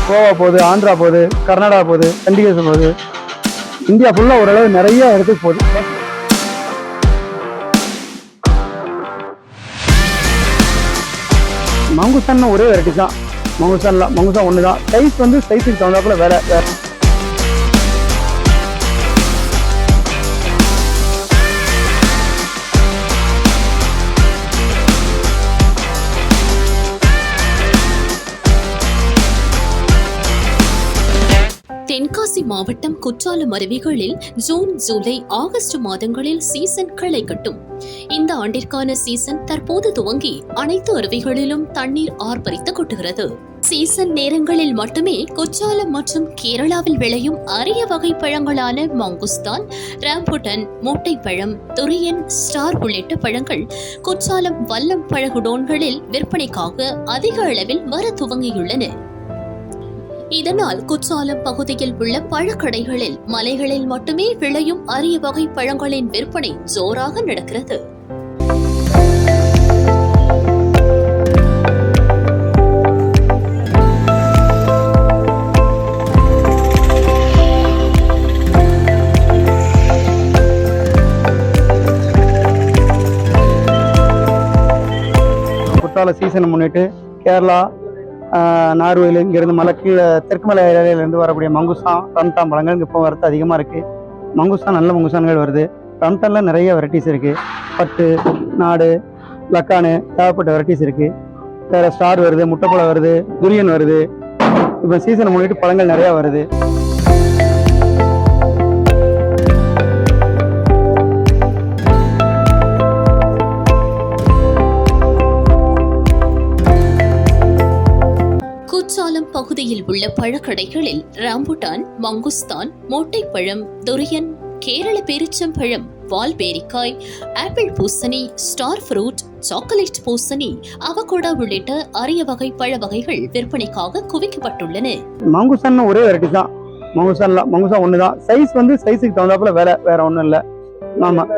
கோவா போகுது, ஆந்திரா போகுது, கர்நாடகா போகுது, சண்டிகர் போகுது. இந்தியா ஃபுல்லாக ஓரளவு நிறைய இடத்துக்கு போகுது. மங்குஸ்தான் ஒரே வெரைட்டி தான். மங்குஸ்தான் ஒன்று தான். சைஸ் வந்து சைஸுக்கு தகுந்தாப்புல வேற. தென்காசி மாவட்டம் குற்றாலம் அருவிகளில் ஜூன், ஜூலை, ஆகஸ்ட் மாதங்களில் சீசன் களை கட்டும். இந்த ஆண்டிற்கான சீசன் தற்போது துவங்கி அனைத்து அருவிகளிலும் தண்ணீர் ஆர்ப்பரித்து கொட்டுகிறது. சீசன் நேரங்களில் மட்டுமே குற்றாலம் மற்றும் கேரளாவில் விளையும் அரிய வகை பழங்களான மங்குஸ்தான், ராம்புட்டன், மோட்டைப்பழம், துரியன், ஸ்டார் உள்ளிட்ட பழங்கள் குற்றாலம் வல்லம் பழகுடோன்களில் விற்பனைக்காக அதிக அளவில் வர துவங்கியுள்ளன. இதனால் குற்றாலம் பகுதியில் உள்ள பழக்கடைகளில் மலைகளில் மட்டுமே விளையும் அரிய வகை பழங்களின் விற்பனை ஜோராக நடக்கிறது. குற்றால சீசனை முன்னிட்டு கேரளா, நார்வேல இங்கேருந்து மலை கீழே தெற்கு மலை ஏரியாவிலேருந்து வரக்கூடிய மங்குஸ்தான், ரம்டான் பழங்கள் இங்கே இப்போ வரது அதிகமாக இருக்குது. மங்குஸ்தான் நல்ல மங்குஸ்தான்கள் வருது. ரம்டானில் நிறைய வெரைட்டிஸ் இருக்குது. பட்டு, நாடு, லக்கானு தேவைப்பட்ட வெரைட்டிஸ் இருக்குது. வேறு ஸ்டார் வருது, முட்டைப்பழம் வருது, துரியன் வருது. இப்போ சீசனை முன்னிட்டு பழங்கள் நிறையா வருது. குற்றாலம் பகுதியில் உள்ள பழக்கடைகளில் ராம்புட்டான், மங்குஸ்தான், மோட்டைப்பழம், துரியன், கேரள பேரிச்சம்பழம், வால்பேரிக்காய், ஆப்பிள் பூசணி, ஸ்டார் ஃப்ரூட், சாக்லேட் பூசணி, அவகோடா உள்ளிட்ட அரிய வகை பழ வகைகள் விற்பனைக்காக குவிக்கப்பட்டுள்ளன. மங்குஸ்தான் ஒரே வெரைட்டி தான். மங்குஸ்தான் ஒன்று தான். சைஸ் வந்து சைஸுக்கு தகுந்தாப்புல விலை வேற ஒன்றும் இல்லை. ஆமாம்,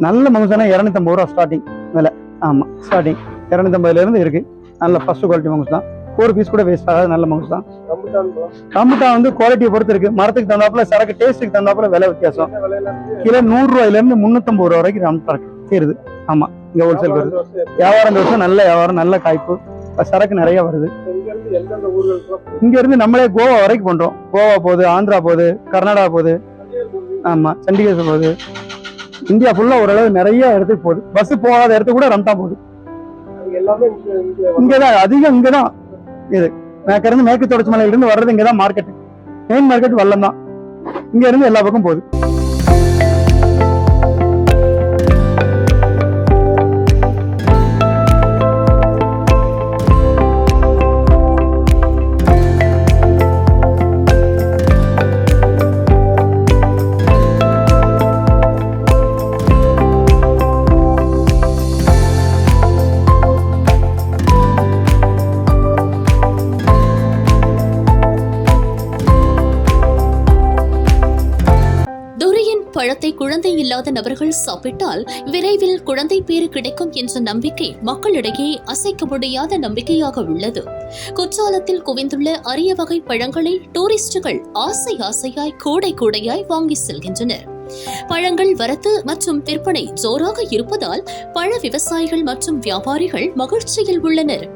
நல்ல மங்குஸ்தானா 250 ரூபா ஸ்டார்டிங் விலை. ஆமாம், ஸ்டார்டிங் 250 இருக்கு. நல்ல ஃபர்ஸ்ட் குவாலிட்டி மங்குஸ்தான். ஒரு பீஸ் கூட வேஸ்ட் ஆகாது. நல்ல மங்குஸ்தான். ரம்புட்டான் வந்து குவாலிட்டியை பொறுத்து இருக்கு. மரத்துக்கு தகுந்தாப்புல, சரக்கு டேஸ்ட்டுக்கு தகுந்தாப்புல விலை வித்தியாசம். கிலோ 100 ரூபாயிலிருந்து 350 ரூபா வரைக்கும் ரம்புட்டான் சேருது. ஆமா, இங்க ஹோல்சேல் வருது. வியாபாரம் இந்த வருஷம் நல்ல வியாபாரம், நல்ல காய்ப்பு, சரக்கு நிறைய வருது. இங்க இருந்து நம்மளே கோவா வரைக்கும் பண்றோம். கோவா போகுது, ஆந்திரா போகுது, கர்நாடகா போகுது. ஆமா, சண்டிகர் போகுது. இந்தியா ஃபுல்லா ஓரளவு நிறைய இடத்துக்கு போகுது. பஸ் போகாத இடத்துக்கு கூட ரம்டான் போகுது. இங்கதான் அதிகம். இங்கதான் இது மேற்கு தொடர்ச்சி மலையில இருந்து வர்றது. இங்கதான் மார்க்கெட், மெயின் மார்க்கெட் வல்லம் தான். இங்க இருந்து எல்லா பக்கம் போகுது. பழத்தை குழந்தை இல்லாத நபர்கள் சாப்பிட்டால் விரைவில் குழந்தை பேறு கிடைக்கும் என்ற நம்பிக்கை மக்களிடையே அசைக்க முடியாத நம்பிக்கையாக உள்ளது. குற்றாலத்தில் குவிந்துள்ள அரிய வகை பழங்களை டூரிஸ்டுகள் ஆசை ஆசையாய் கூடை கூடையாய் வாங்கி செல்கின்றனர். பழங்கள் வரத்து மற்றும் விற்பனை ஜோராக இருப்பதால் பழ விவசாயிகள் மற்றும் வியாபாரிகள் மகிழ்ச்சியில் உள்ளனர்.